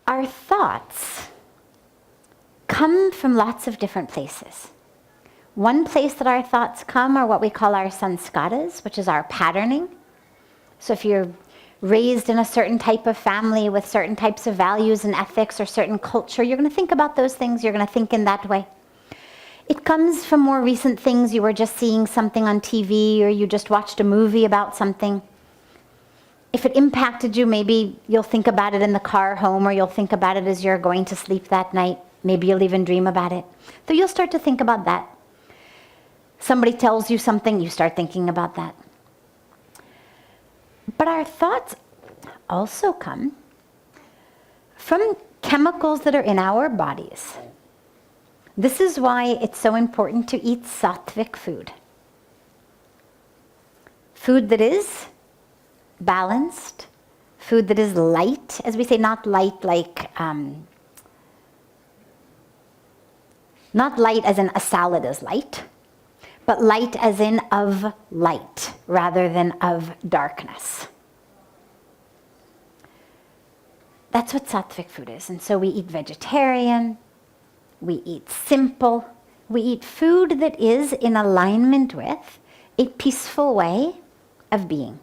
Our thoughts come from lots of different places. One place that our thoughts come are what we call our sanskaras, which is our patterning. So if you're raised in a certain type of family with certain types of values and ethics or certain culture, you're going to think about those things, you're going to think in that way. It comes from more recent things. You were just seeing something on TV or you just watched a movie about something. If it impacted you, maybe you'll think about it in the car home, or you'll think about it as you're going to sleep that night. Maybe you'll even dream about it. So you'll start to think about that. Somebody tells you something, you start thinking about that. But our thoughts also come from chemicals that are in our bodies. This is why it's so important to eat sattvic food. Food that is balanced, food that is light, as we say, not light like, not light as in a salad is light, but light as in of light rather than of darkness. That's what sattvic food is. And so we eat vegetarian, we eat simple, we eat food that is in alignment with a peaceful way of being.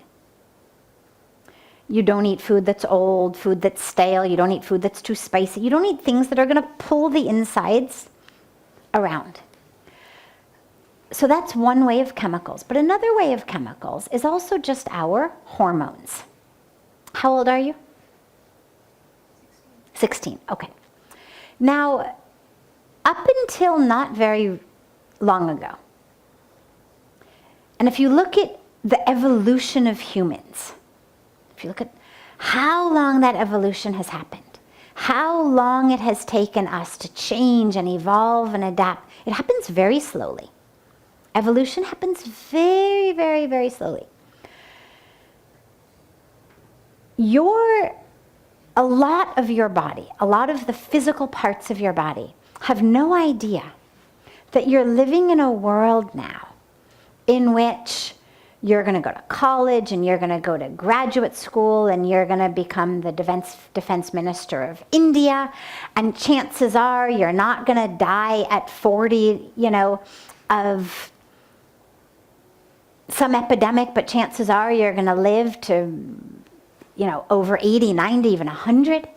You don't eat food that's old, food that's stale, you don't eat food that's too spicy, you don't eat things that are going to pull the insides around. So that's one way of chemicals. But another way of chemicals is also just our hormones. How old are you? 16. Okay. Now, up until not very long ago, and if you look at the evolution of humans, if you look at how long that evolution has happened, how long it has taken us to change and evolve and adapt, it happens very slowly. Evolution happens very, very, very slowly. A lot of your body, a lot of the physical parts of your body have no idea that you're living in a world now in which you're going to go to college and you're going to go to graduate school and you're going to become the defense minister of India, and chances are you're not going to die at 40, of some epidemic, but chances are you're going to live to, over 80, 90, even 100.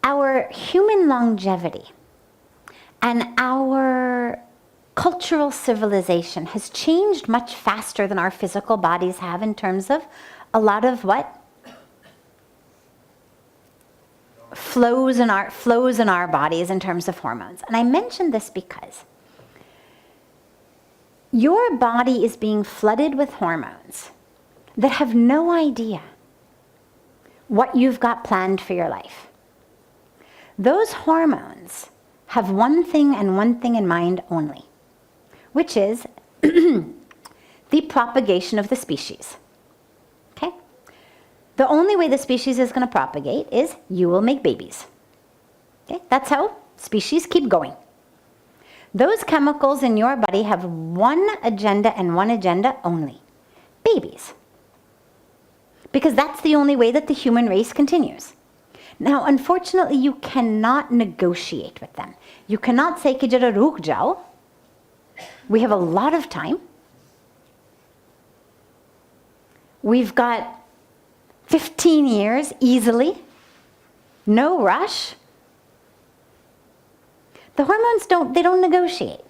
Our human longevity and our cultural civilization has changed much faster than our physical bodies have in terms of a lot of what? Flows in our bodies in terms of hormones. And I mention this because your body is being flooded with hormones that have no idea what you've got planned for your life. Those hormones have one thing and one thing in mind only, which is the propagation of the species. Okay? The only way the species is going to propagate is you will make babies. Okay? That's how species keep going. Those chemicals in your body have one agenda and one agenda only: babies. Because that's the only way that the human race continues. Now, unfortunately, you cannot negotiate with them. You cannot say ki jara ruk jao. We have a lot of time. We've got 15 years easily. No rush. The hormones don't negotiate.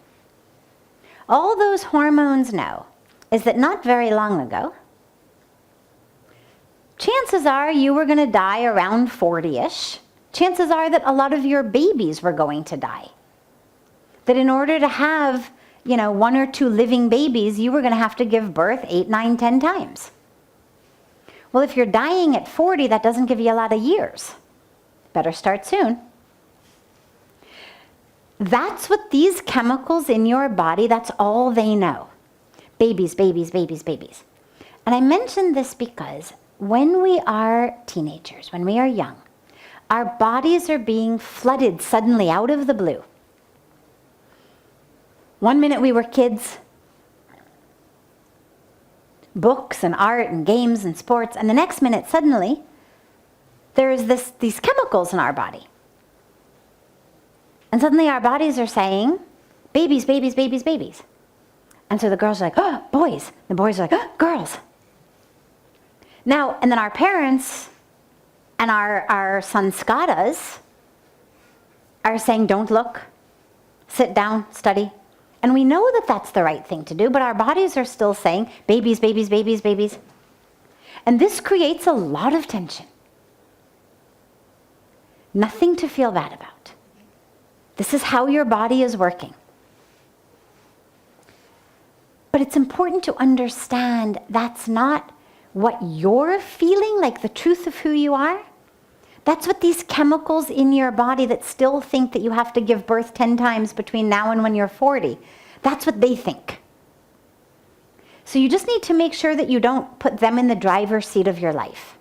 All those hormones know is that not very long ago, chances are you were going to die around 40-ish. Chances are that a lot of your babies were going to die. That in order to have, 1 or 2 living babies, you were going to have to give birth 8, 9, 10 times. Well, if you're dying at 40, that doesn't give you a lot of years. Better start soon. That's what these chemicals in your body, that's all they know. Babies, babies, babies, babies. And I mention this because when we are teenagers, when we are young, our bodies are being flooded suddenly out of the blue. One minute we were kids, books and art and games and sports, and the next minute suddenly there's these chemicals in our body. And suddenly our bodies are saying, babies, babies, babies, babies. And so the girls are like, oh, boys. The boys are like, oh, girls. Now, and then our parents and our sanskaras are saying, don't look, sit down, study. And we know that that's the right thing to do, but our bodies are still saying, babies, babies, babies, babies. And this creates a lot of tension. Nothing to feel bad about. This is how your body is working. But it's important to understand that's not what you're feeling, like the truth of who you are. That's what these chemicals in your body that still think that you have to give birth 10 times between now and when you're 40, that's what they think. So you just need to make sure that you don't put them in the driver's seat of your life.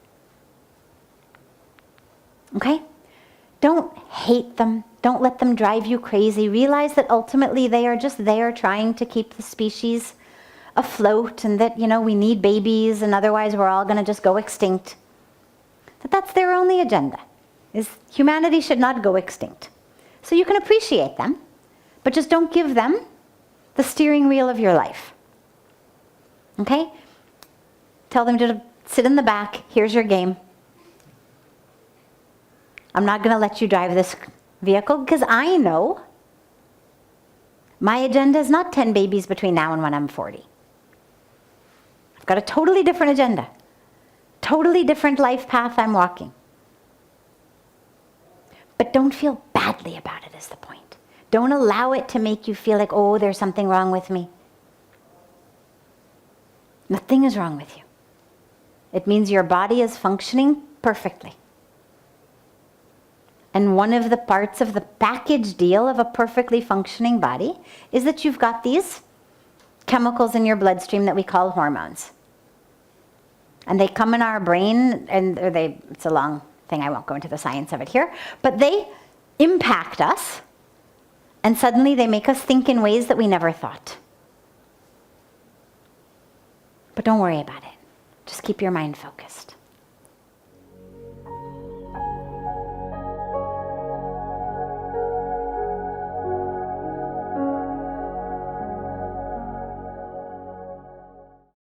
Okay? Don't hate them. Don't let them drive you crazy. Realize that ultimately they are just there trying to keep the species afloat, and that, we need babies, and otherwise we're all going to just go extinct. That's their only agenda, is humanity should not go extinct. So you can appreciate them, but just don't give them the steering wheel of your life. Okay? Tell them to sit in the back. Here's your game. I'm not going to let you drive this vehicle because I know my agenda is not 10 babies between now and when I'm 40. I've got a totally different agenda. Totally different life path I'm walking. But don't feel badly about it is the point. Don't allow it to make you feel like, oh, there's something wrong with me. Nothing is wrong with you. It means your body is functioning perfectly. And one of the parts of the package deal of a perfectly functioning body is that you've got these chemicals in your bloodstream that we call hormones. And they come in our brain, and it's a long thing, I won't go into the science of it here, but they impact us, and suddenly they make us think in ways that we never thought. But don't worry about it. Just keep your mind focused.